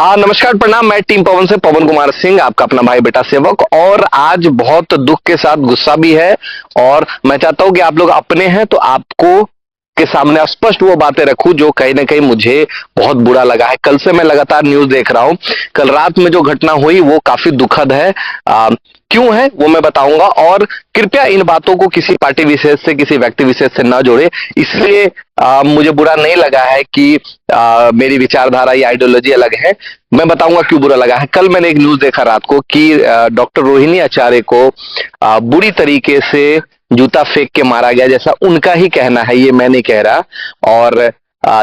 नमस्कार प्रणाम। मैं टीम पवन से पवन कुमार सिंह, आपका अपना भाई बेटा सेवक। और आज बहुत दुख के साथ गुस्सा भी है, और मैं चाहता हूं कि आप लोग अपने हैं तो आपको के सामने स्पष्ट वो बातें रखूं जो कहीं ना कहीं मुझे बहुत बुरा लगा है। कल से मैं लगातार न्यूज देख रहा हूं। कल रात में जो घटना हुई वो काफी दुखद है। क्यों है वो मैं बताऊंगा, और कृपया इन बातों को किसी पार्टी विशेष से, किसी व्यक्ति विशेष से न जोड़े। इसलिए मुझे बुरा नहीं लगा है कि मेरी विचारधारा या आइडियोलॉजी अलग है। मैं बताऊंगा क्यों बुरा लगा है। कल मैंने एक न्यूज देखा रात को कि डॉक्टर रोहिणी आचार्य को बुरी तरीके से जूता फेंक के मारा गया, जैसा उनका ही कहना है, ये मैं नहीं कह रहा। और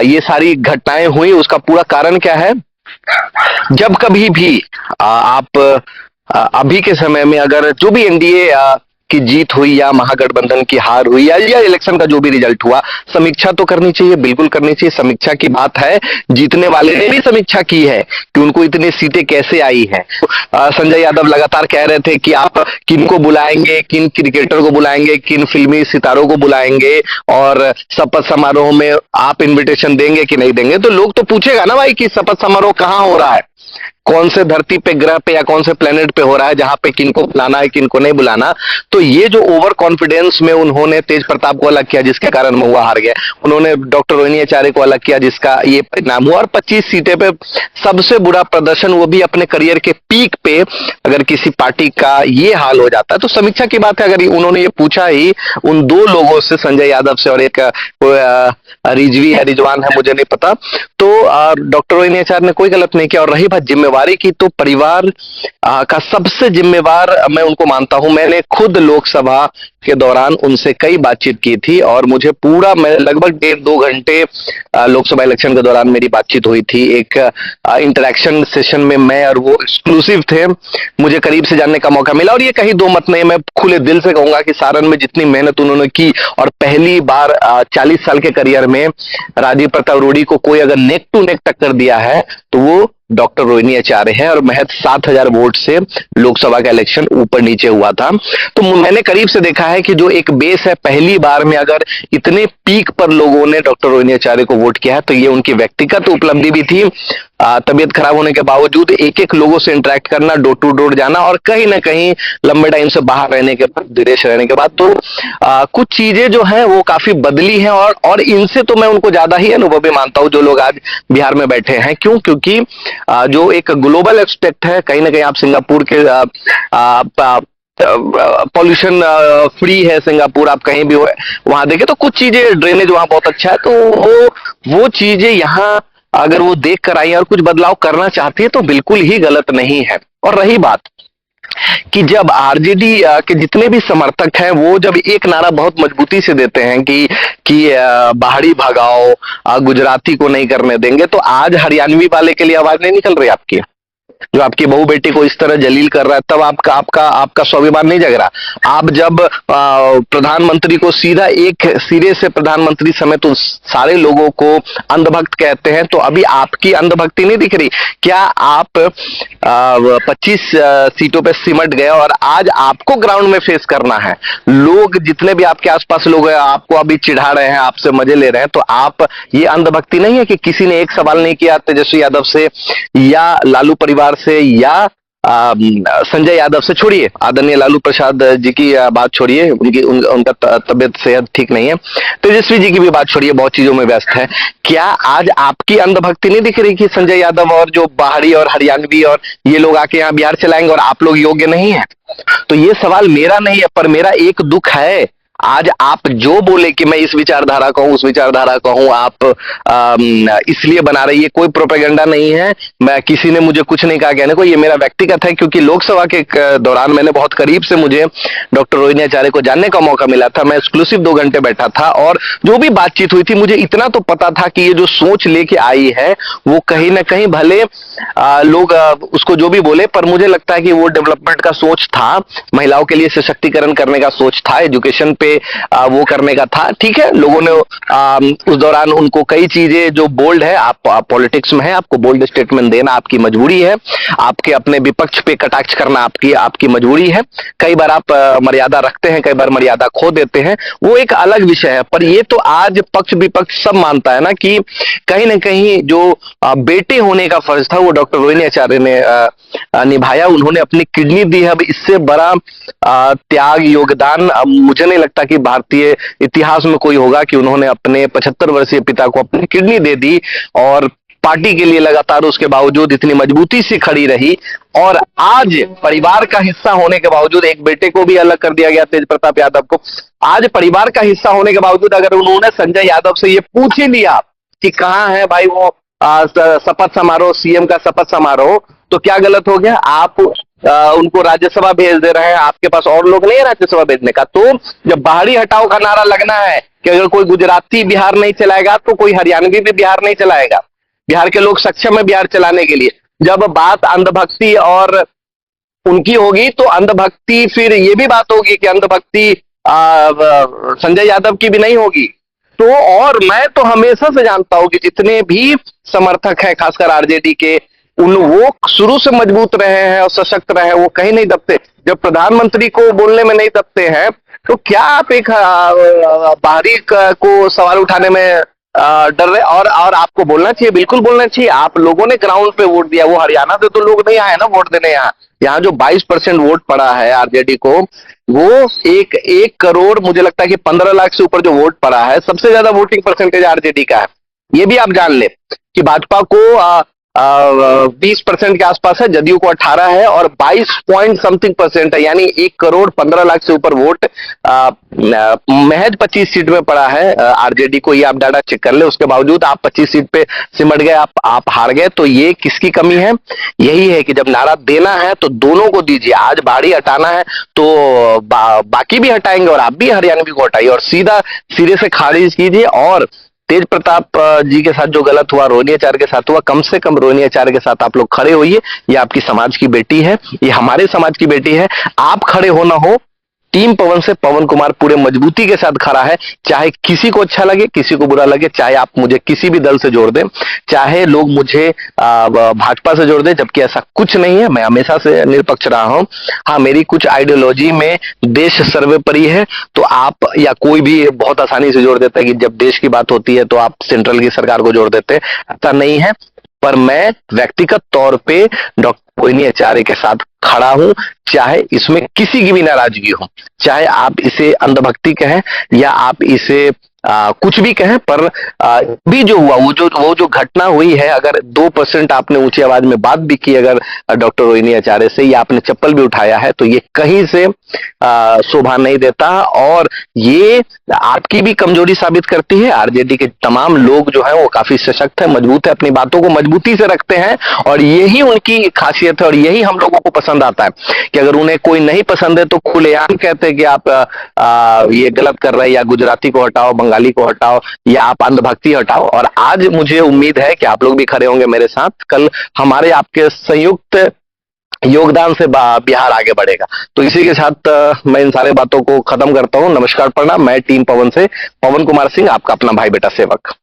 ये सारी घटनाएं हुई, उसका पूरा कारण क्या है? जब कभी भी आप अभी के समय में अगर जो भी एनडीए की जीत हुई या महागठबंधन की हार हुई या इलेक्शन का जो भी रिजल्ट हुआ, समीक्षा तो करनी चाहिए, बिल्कुल करनी चाहिए। समीक्षा की बात है, जीतने वाले ने भी समीक्षा की है कि उनको इतनी सीटें कैसे आई हैं। संजय यादव लगातार कह रहे थे कि आप किन को बुलाएंगे, किन क्रिकेटर को बुलाएंगे, किन फिल्मी सितारों को बुलाएंगे, और शपथ समारोह में आप इन्विटेशन देंगे कि नहीं देंगे। तो लोग तो पूछेगा ना भाई कि शपथ समारोह कहाँ हो रहा है, कौन से धरती पे, ग्रह पे या कौन से प्लेनेट पे हो रहा है, जहां पे किनको बुलाना है किनको नहीं बुलाना। तो ये जो ओवर कॉन्फिडेंस में उन्होंने तेज प्रताप को अलग किया जिसके कारण महुआ हार गया, उन्होंने डॉक्टर रोहिणी आचार्य को अलग किया जिसका ये परिणाम हुआ, और 25 सीटें पे सबसे बुरा प्रदर्शन, वो भी अपने करियर के पीक पे। अगर किसी पार्टी का ये हाल हो जाता है तो समीक्षा की बात है। अगर उन्होंने ये पूछा ही उन दो लोगों से, संजय यादव से और एक रिजवी है, रिजवान है, मुझे नहीं पता, तो डॉक्टर रोहिणी आचार्य ने कोई गलत नहीं किया। और रही बात जिम्मेवारी की, तो परिवार का सबसे जिम्मेवार मैं उनको मानता हूं। मैंने खुद लोकसभा के दौरान उनसे कई बातचीत की थी, और मुझे पूरा, मैं लगभग 1.5-2 घंटे लोकसभा इलेक्शन के दौरान मेरी बातचीत हुई थी। एक इंटरेक्शन सेशन में मैं और वो एक्सक्लूसिव थे, मुझे करीब से जानने का मौका मिला। और ये कहीं दो मत नहीं, मैं खुले दिल से कहूंगा कि सारण में जितनी मेहनत उन्होंने की, और पहली बार 40 साल के करियर में राजीव प्रताप रूडी को कोई अगर नेक टू नेक टक्कर दिया है तो वो डॉक्टर रोहिणी आचार्य है। और महज 7,000 वोट से लोकसभा का इलेक्शन ऊपर नीचे हुआ था। तो मैंने करीब से देखा है कि जो एक बेस है, पहली बार में अगर इतने पीक पर लोगों ने डॉक्टर रोहिणी आचार्य को वोट किया है तो ये उनकी व्यक्तिगत उपलब्धि भी थी। तबीयत खराब होने के बावजूद एक एक लोगों से इंटरेक्ट करना, डोर टू डोर जाना, और कहीं ना कहीं लंबे टाइम से बाहर रहने के बाद, विदेश रहने के बाद, तो कुछ चीजें जो हैं वो काफी बदली हैं। और इनसे तो मैं उनको ज्यादा ही अनुभवी मानता हूं जो लोग आज बिहार में बैठे हैं। क्यों? क्योंकि जो एक ग्लोबल एस्पेक्ट है, कहीं ना कहीं आप सिंगापुर के पॉल्यूशन फ्री है सिंगापुर, आप कहीं भी हो वहां देखें तो कुछ चीजें, ड्रेनेज वहां बहुत अच्छा है। तो वो चीजें यहाँ अगर वो देख कर आई और कुछ बदलाव करना चाहती है तो बिल्कुल ही गलत नहीं है। और रही बात कि जब आरजेडी के जितने भी समर्थक हैं वो जब एक नारा बहुत मजबूती से देते हैं कि बाहरी भगाओ, गुजराती को नहीं करने देंगे, तो आज हरियाणवी वाले के लिए आवाज नहीं निकल रही आपकी, जो आपकी बहू बेटी को इस तरह जलील कर रहा है, तब आपका आपका आपका स्वाभिमान नहीं जग रहा। आप जब प्रधानमंत्री को सीधा एक सिरे से प्रधानमंत्री समेत तो सारे लोगों को अंधभक्त कहते हैं, तो अभी आपकी अंधभक्ति नहीं दिख रही क्या? आप 25 सीटों पे सिमट गए, और आज आपको ग्राउंड में फेस करना है। लोग जितने भी आपके आसपास लोग हैं आपको अभी चिढ़ा रहे हैं, आपसे मजे ले रहे हैं, तो आप, ये अंधभक्ति नहीं है कि किसी ने एक सवाल नहीं किया तेजस्वी यादव से या लालू परिवार से या संजय यादव से, छोड़िए आदरणीय लालू प्रसाद जी की बात छोड़िए, उनका तबियत सेहत ठीक नहीं है, तेजस्वी जी की भी बात छोड़िए, बहुत चीजों में व्यस्त है। क्या आज आपकी अंधभक्ति नहीं दिख रही कि संजय यादव और जो बाहरी और हरियाणवी और ये लोग आके यहाँ बिहार चलाएंगे और आप लोग योग्य नहीं है? तो ये सवाल मेरा नहीं है, पर मेरा एक दुख है। आज आप जो बोले कि मैं इस विचारधारा का हूं, उस विचारधारा का हूं, आप इसलिए बना रही है, कोई प्रोपेगेंडा नहीं है। मैं, किसी ने मुझे कुछ नहीं कहा कहने को, ये मेरा व्यक्तिगत है। क्योंकि लोकसभा के दौरान मैंने बहुत करीब से, मुझे डॉक्टर रोहिणी आचार्य को जानने का मौका मिला था। मैं एक्सक्लूसिव 2 घंटे बैठा था, और जो भी बातचीत हुई थी, मुझे इतना तो पता था कि ये जो सोच लेके आई है वो कहीं ना कहीं, भले लोग उसको जो भी बोले, पर मुझे लगता है कि वो डेवलपमेंट का सोच था, महिलाओं के लिए सशक्तिकरण करने का सोच था, एजुकेशन पे पे वो करने का था। ठीक है, लोगों ने उस दौरान उनको कई चीजें जो बोल्ड है, आप पॉलिटिक्स में है, आपको बोल्ड स्टेटमेंट देना आपकी मजबूरी है, आपके अपने विपक्ष पे कटाक्ष करना आपकी आपकी मजबूरी है। कई बार आप मर्यादा रखते हैं, कई बार मर्यादा खो देते हैं, वो एक अलग विषय है। पर ये तो आज पक्ष विपक्ष सब मानता है ना कि कहीं ना कहीं जो बेटे होने का फर्ज था वो डॉक्टर रोहिणी आचार्य ने निभाया। उन्होंने अपनी किडनी दी है। अब इससे बड़ा त्याग, योगदान मुझे नहीं लगता कि भारतीय इतिहास में कोई होगा कि उन्होंने अपने 75 वर्षीय पिता को अपनी किडनी दे दी और पार्टी के लिए लगातार उसके बावजूद इतनी मजबूती से खड़ी रही। और आज परिवार का हिस्सा होने के बावजूद, एक बेटे को भी अलग कर दिया गया तेज प्रताप यादव को, आज परिवार का हिस्सा होने के बावजूद अगर उन्होंने संजय यादव से ये पूछ ही लिया कि कहां है भाई वो शपथ समारोह, सीएम का शपथ समारोह, तो क्या गलत हो गया? आप उनको राज्यसभा भेज दे रहे हैं, आपके पास और लोग नहीं है राज्यसभा भेजने का। तो जब बाहरी हटाओ का नारा लगना है कि अगर कोई गुजराती बिहार नहीं चलाएगा तो कोई हरियाणवी भी बिहार नहीं चलाएगा, बिहार के लोग सक्षम है बिहार चलाने के लिए। जब बात अंधभक्ति और उनकी होगी तो अंधभक्ति, फिर ये भी बात होगी कि अंधभक्ति संजय यादव की भी नहीं होगी। तो और मैं तो हमेशा से जानता हूं कि जितने भी समर्थक हैं खासकर आरजेडी के, वो शुरू से मजबूत रहे हैं और सशक्त रहे हैं, वो कहीं नहीं दबते। जब प्रधानमंत्री को बोलने में नहीं दबते हैं तो क्या आप एक बाहरी को सवाल उठाने में डर रहे? और आपको बोलना चाहिए, बिल्कुल बोलना चाहिए। आप लोगों ने ग्राउंड पे वोट दिया, वो हरियाणा से तो लोग नहीं आए ना वोट देने। यहाँ जो 22% वोट पड़ा है आरजेडी को, वो एक करोड़, मुझे लगता है कि 15 लाख से ऊपर जो वोट पड़ा है, सबसे ज्यादा वोटिंग परसेंटेज आरजेडी का है। ये भी आप जान ले कि भाजपा को 20% के आसपास है, जदयू को 18 है और 22 पॉइंट समथिंग परसेंट है, यानी 1 करोड़ 15 लाख से ऊपर वोट महज 25 सीट में पड़ा है आरजेडी को। ये आप डाटा चेक कर ले। उसके बावजूद आप 25 सीट पे सिमट गए, आप हार गए। तो ये किसकी कमी है? यही है कि जब नारा देना है तो दोनों को दीजिए। आज बाड़ी हटाना है तो बाकी भी हटाएंगे और आप भी हरियाणवी को हटाइए और सीधा सिरे से खारिज कीजिए। और तेज प्रताप जी के साथ जो गलत हुआ, रोहिणी आचार्य के साथ हुआ, कम से कम रोहिणी आचार्य के साथ आप लोग खड़े होइए। ये आपकी समाज की बेटी है, ये हमारे समाज की बेटी है। आप खड़े हो ना हो, टीम पवन से पवन कुमार पूरे मजबूती के साथ खड़ा है। चाहे किसी को अच्छा लगे, किसी को बुरा लगे, चाहे आप मुझे किसी भी दल से जोड़ दें, चाहे लोग मुझे भाजपा से जोड़ दें, जबकि ऐसा कुछ नहीं है। मैं हमेशा से निष्पक्ष रहा हूं। हाँ, मेरी कुछ आइडियोलॉजी में देश सर्वोपरि है, तो आप या कोई भी बहुत आसानी से जोड़ देता है कि जब देश की बात होती है तो आप सेंट्रल की सरकार को जोड़ देते हैं। ऐसा नहीं है। पर मैं व्यक्तिगत तौर पे डॉक्टर रोहिणी आचार्य के साथ खड़ा हूं, चाहे इसमें किसी की भी नाराजगी हो, चाहे आप इसे अंधभक्ति कहें या आप इसे कुछ भी कहें। पर भी जो हुआ, वो जो घटना हुई है, अगर 2% आपने ऊंची आवाज में बात भी की अगर डॉक्टर रोहिणी आचार्य से, या आपने चप्पल भी उठाया है, तो ये कहीं से शोभा नहीं देता। और ये आपकी भी कमजोरी साबित करती है। आरजेडी के तमाम लोग जो है वो काफी सशक्त है, मजबूत है, अपनी बातों को मजबूती से रखते हैं और यही उनकी खासियत है और यही हम लोगों को पसंद आता है कि अगर उन्हें कोई नहीं पसंद है तो खुलेआम कहते हैं कि आप ये गलत कर रहे हैं, या गुजराती को हटाओ, बंगाली को हटाओ, या आप अंधभक्ति हटाओ। और आज मुझे उम्मीद है कि आप लोग भी खड़े होंगे मेरे साथ। कल हमारे आपके संयुक्त योगदान से बिहार आगे बढ़ेगा। तो इसी के साथ मैं इन सारे बातों को खत्म करता हूं। नमस्कार, प्रणाम। मैं टीम पवन से पवन कुमार सिंह, आपका अपना भाई बेटा सेवक।